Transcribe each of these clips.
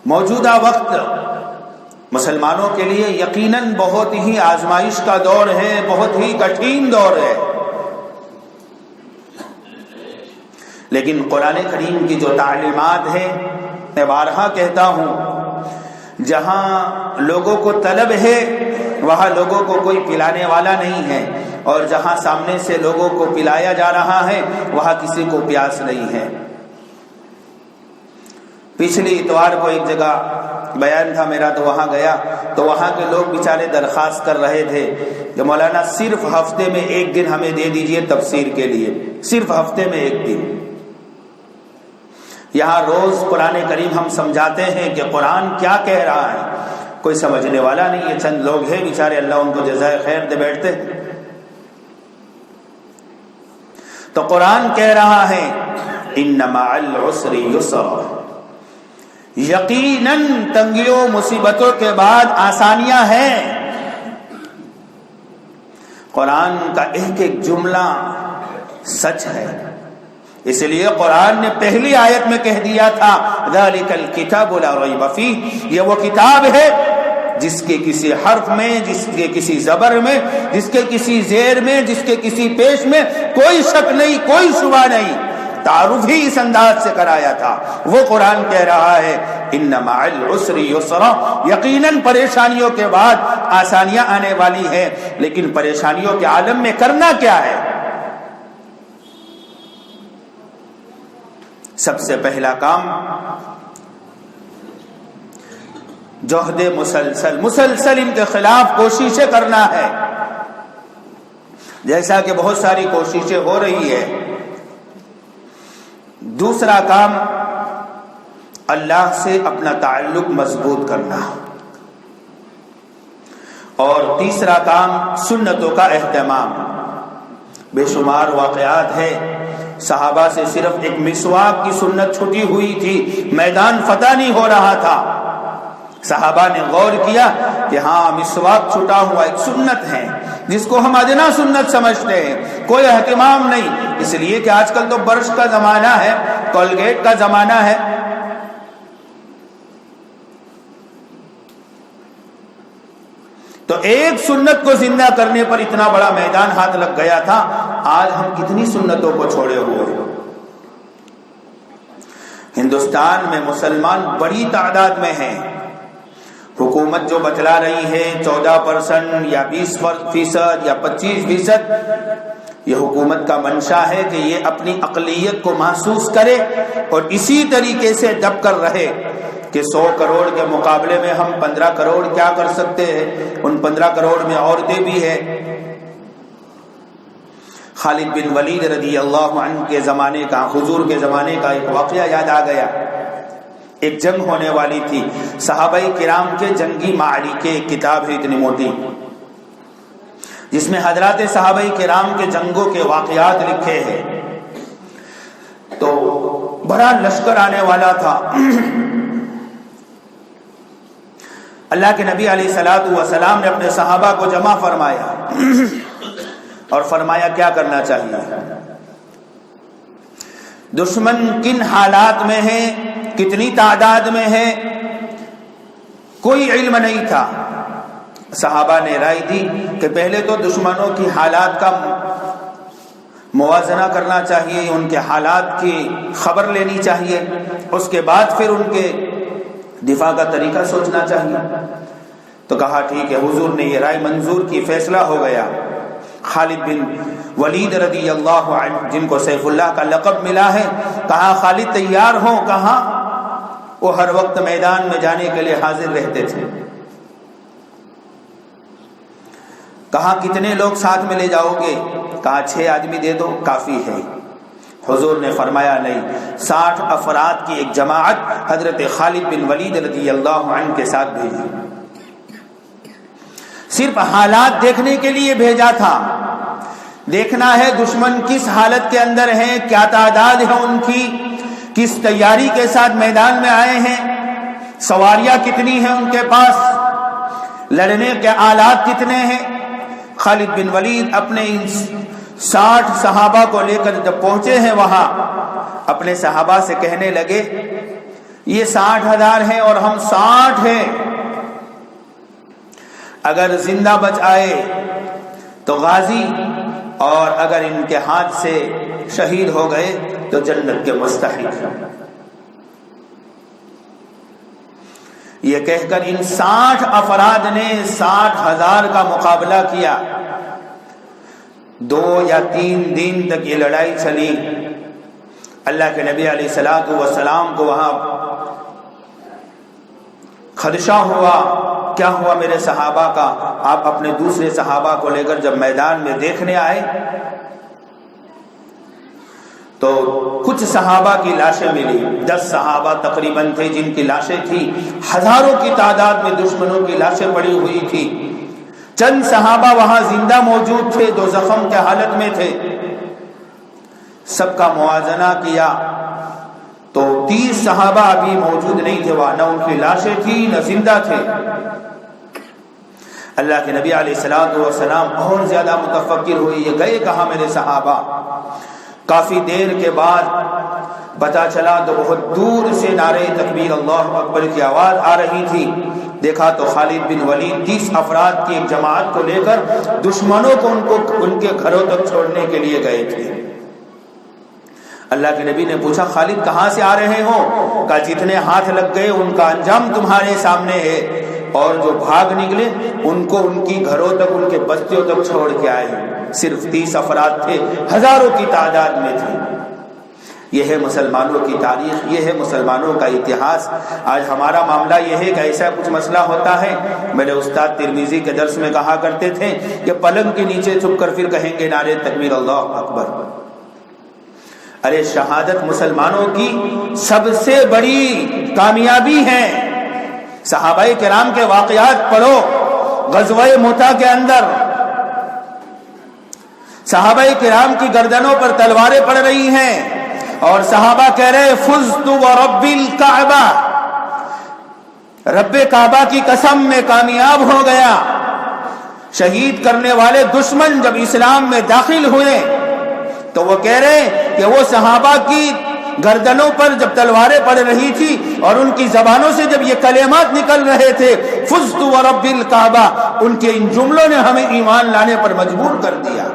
موجودہ وقت مسلمانوں کے لیے یقیناً بہت ہی آزمائش کا دور ہے، بہت ہی کٹھن دور ہے، لیکن قرآن کریم کی جو تعلیمات ہیں، میں بارہا کہتا ہوں، جہاں لوگوں کو طلب ہے وہاں لوگوں کو کوئی پلانے والا نہیں ہے، اور جہاں سامنے سے لوگوں کو پلایا جا رہا ہے وہاں کسی کو پیاس نہیں ہے۔ پچھلی اتوار کو ایک جگہ بیان تھا میرا، تو وہاں گیا تو وہاں کے لوگ بیچارے درخواست کر رہے تھے کہ مولانا صرف ہفتے میں ایک دن ہمیں دے دیجئے تفسیر کے لیے، صرف ہفتے میں ایک دن۔ یہاں روز قرآن کریم ہم سمجھاتے ہیں کہ قرآن کیا کہہ رہا ہے، کوئی سمجھنے والا نہیں ہے، چند لوگ ہیں بیچارے، اللہ ان کو جزائے خیر دے بیٹھتے۔ تو قرآن کہہ رہا ہے ان مع العسر یسرا، یقیناً تنگیوں مصیبتوں کے بعد آسانیاں ہیں۔ قرآن کا ایک ایک جملہ سچ ہے، اس لیے قرآن نے پہلی آیت میں کہہ دیا تھا ذالک الکتاب لا ریب فیہ، یہ وہ کتاب ہے جس کے کسی حرف میں، جس کے کسی زبر میں، جس کے کسی زیر میں، جس کے کسی پیش میں کوئی شک نہیں، کوئی شبہ نہیں۔ تعارف ہی اس انداز سے کرایا تھا۔ وہ قرآن کہہ رہا ہے ان مع العسر یسرا، یقیناً پریشانیوں کے بعد آسانیاں آنے والی ہیں، لیکن پریشانیوں کے عالم میں کرنا کیا ہے؟ سب سے پہلا کام جہد مسلسل ان کے خلاف کوششیں کرنا ہے، جیسا کہ بہت ساری کوششیں ہو رہی ہے۔ دوسرا کام اللہ سے اپنا تعلق مضبوط کرنا، اور تیسرا کام سنتوں کا اہتمام۔ بے شمار واقعات ہیں، صحابہ سے صرف ایک مسواک کی سنت چھٹی ہوئی تھی، میدان فتح نہیں ہو رہا تھا، صحابہ نے غور کیا کہ ہاں مسواک چھٹا ہوا ایک سنت ہے جس کو ہم ادنا سنت سمجھتے ہیں، کوئی اہتمام نہیں، اس لیے کہ آج کل تو برش کا زمانہ ہے، کولگیٹ کا زمانہ ہے۔ تو ایک سنت کو زندہ کرنے پر اتنا بڑا میدان ہاتھ لگ گیا تھا، آج ہم کتنی سنتوں کو چھوڑے ہوئے ہیں۔ ہندوستان میں مسلمان بڑی تعداد میں ہیں، حکومت جو بتلا رہی ہے 14% یا 20% یا 25%، یہ حکومت کا منشا ہے کہ یہ اپنی اقلیت کو محسوس کرے اور اسی طریقے سے دب کر رہے کہ 100 کروڑ کے مقابلے میں ہم 15 کروڑ کیا کر سکتے ہیں، ان 15 کروڑ میں عورتیں بھی ہیں۔ خالد بن ولید رضی اللہ عنہ کے زمانے کا، حضور کے زمانے کا ایک واقعہ یاد آ گیا۔ ایک جنگ ہونے والی تھی، صحابہ کرام کے جنگی معرکے، ایک کتاب ہے اتنی موٹی جس میں حضرات صحابہ کرام کے جنگوں کے واقعات لکھے ہیں۔ تو بڑا لشکر آنے والا تھا، اللہ کے نبی علیہ الصلوۃ والسلام نے اپنے صحابہ کو جمع فرمایا اور فرمایا کیا کرنا چاہیے، دشمن کن حالات میں ہے، کتنی تعداد میں ہے، کوئی علم نہیں تھا۔ صحابہ نے رائے دی کہ پہلے تو دشمنوں کی حالات کا موازنہ کرنا چاہیے، ان کے حالات کی خبر لینی چاہیے، اس کے بعد پھر ان کے دفاع کا طریقہ سوچنا چاہیے۔ تو کہا ٹھیک ہے، حضور نے یہ رائے منظور کی، فیصلہ ہو گیا۔ خالد بن ولید رضی اللہ عنہ، جن کو سیف اللہ کا لقب ملا ہے، کہا خالد تیار ہو؟ کہا، وہ ہر وقت میدان میں جانے کے لیے حاضر رہتے تھے۔ کہا کتنے لوگ ساتھ میں لے جاؤ گے؟ کہا 6 آدمی دے دو، کافی ہے۔ حضور نے فرمایا نہیں، 60 افراد کی ایک جماعت حضرت خالد بن ولید رضی اللہ عنہ کے ساتھ بھیجی، صرف حالات دیکھنے کے لیے بھیجا تھا، دیکھنا ہے دشمن کس حالت کے اندر ہے، کیا تعداد ہے ان کی، کس تیاری کے ساتھ میدان میں آئے ہیں، سواریاں کتنی ہیں ان کے پاس، لڑنے کے آلات کتنے ہیں۔ خالد بن ولید اپنے 60 صحابہ کو لے کر جب پہنچے ہیں وہاں، اپنے صحابہ سے کہنے لگے یہ 60,000 ہیں اور ہم 60 ہیں، اگر زندہ بچ آئے تو غازی، اور اگر ان کے ہاتھ سے شہید ہو گئے تو جنت کے مستحق۔ یہ کہہ کر ان 60 افراد نے 60,000 کا مقابلہ کیا۔ 2 یا 3 دن تک یہ لڑائی چلی۔ اللہ کے نبی علیہ الصلوۃ والسلام کو وہاں خدشہ ہوا، کیا ہوا میرے صحابہ کا؟ آپ اپنے دوسرے صحابہ کو لے کر جب میدان میں دیکھنے آئے تو کچھ صحابہ کی لاشیں ملی، 10 صحابہ تقریباً تھے جن کی لاشیں تھی، ہزاروں کی تعداد میں دشمنوں کی لاشیں پڑی ہوئی تھی۔ چند صحابہ وہاں زندہ موجود تھے، 2 زخم کے حالت میں تھے۔ سب کا موازنہ کیا تو 30 صحابہ ابھی موجود نہیں تھے وہاں، نہ ان کی لاشیں تھی نہ زندہ تھے۔ اللہ کے نبی علیہ الصلوۃ والسلام اور زیادہ متفکر ہوئے، یہ گئے کہاں میرے صحابہ؟ کافی دیر کے بعد پتا چلا تو بہت دور سے نعرہ تکبیر اللہ اکبر کی آواز آ رہی تھی۔ دیکھا تو خالد بن ولید 30 افراد کی ایک جماعت کو لے کر دشمنوں کو ان کے گھروں تک چھوڑنے کے لیے گئے تھے۔ اللہ کے نبی نے پوچھا خالد کہاں سے آ رہے ہو؟ کہا جتنے ہاتھ لگ گئے ان کا انجام تمہارے سامنے ہے، اور جو بھاگ نکلے ان کو ان کی گھروں تک، ان کے بستیوں تک چھوڑ کے آئے۔ صرف 30 افراد تھے، ہزاروں کی تعداد میں تھے۔ یہ ہے مسلمانوں کی تاریخ، یہ ہے مسلمانوں کا اتہاس۔ آج ہمارا معاملہ یہ ہے کہ ایسا کچھ مسئلہ ہوتا ہے، میرے استاد ترمذی کے درس میں کہا کرتے تھے کہ پلنگ کے نیچے چھپ کر پھر کہیں گے نعرہ تکبیر اللہ اکبر۔ ارے شہادت مسلمانوں کی سب سے بڑی کامیابی ہے۔ صحابہ کرام کے واقعات پڑھو، غزوہ مؤتہ کے اندر صحابہ کرام کی گردنوں پر تلواریں پڑ رہی ہیں اور صحابہ کہہ رہے فزت ورب الکعبہ، رب کعبہ کی قسم میں کامیاب ہو گیا۔ شہید کرنے والے دشمن جب اسلام میں داخل ہوئے تو وہ کہہ رہے کہ وہ صحابہ کی گردنوں پر جب تلواریں پڑ رہی تھی اور ان کی زبانوں سے جب یہ کلمات نکل رہے تھے فزت ورب الکعبہ، ان کے ان جملوں نے ہمیں ایمان لانے پر مجبور کر دیا۔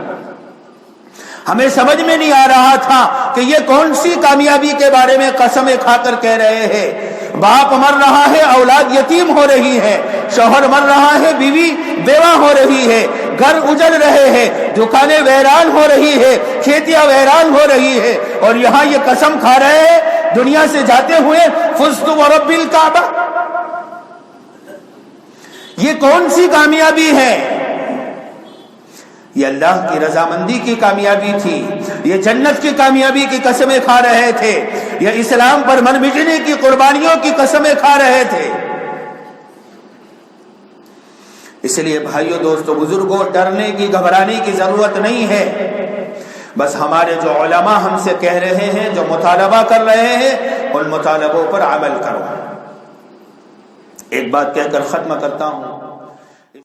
ہمیں سمجھ میں نہیں آ رہا تھا کہ یہ کون سی کامیابی کے بارے میں قسمیں کھا کر کہہ رہے ہیں۔ باپ مر رہا ہے، اولاد یتیم ہو رہی ہے، شوہر مر رہا ہے، بیوی بیوہ ہو رہی ہے، گھر اجڑ رہے ہیں، دکانیں ویران ہو رہی ہے، کھیتیاں ویران ہو رہی ہے، اور یہاں یہ قسم کھا رہے ہیں دنیا سے جاتے ہوئے فزت ورب الکعبہ۔ یہ کون سی کامیابی ہے؟ یہ اللہ کی رضامندی کی کامیابی تھی، یہ جنت کی کامیابی کی قسمیں کھا رہے تھے، یہ اسلام پر من مٹنے کی قربانیوں کی قسمیں کھا رہے تھے۔ اس لیے بھائیو دوستو بزرگوں، ڈرنے کی گھبرانے کی ضرورت نہیں ہے۔ بس ہمارے جو علماء ہم سے کہہ رہے ہیں، جو مطالبہ کر رہے ہیں، ان مطالبوں پر عمل کرو۔ ایک بات کہہ کر ختم کرتا ہوں،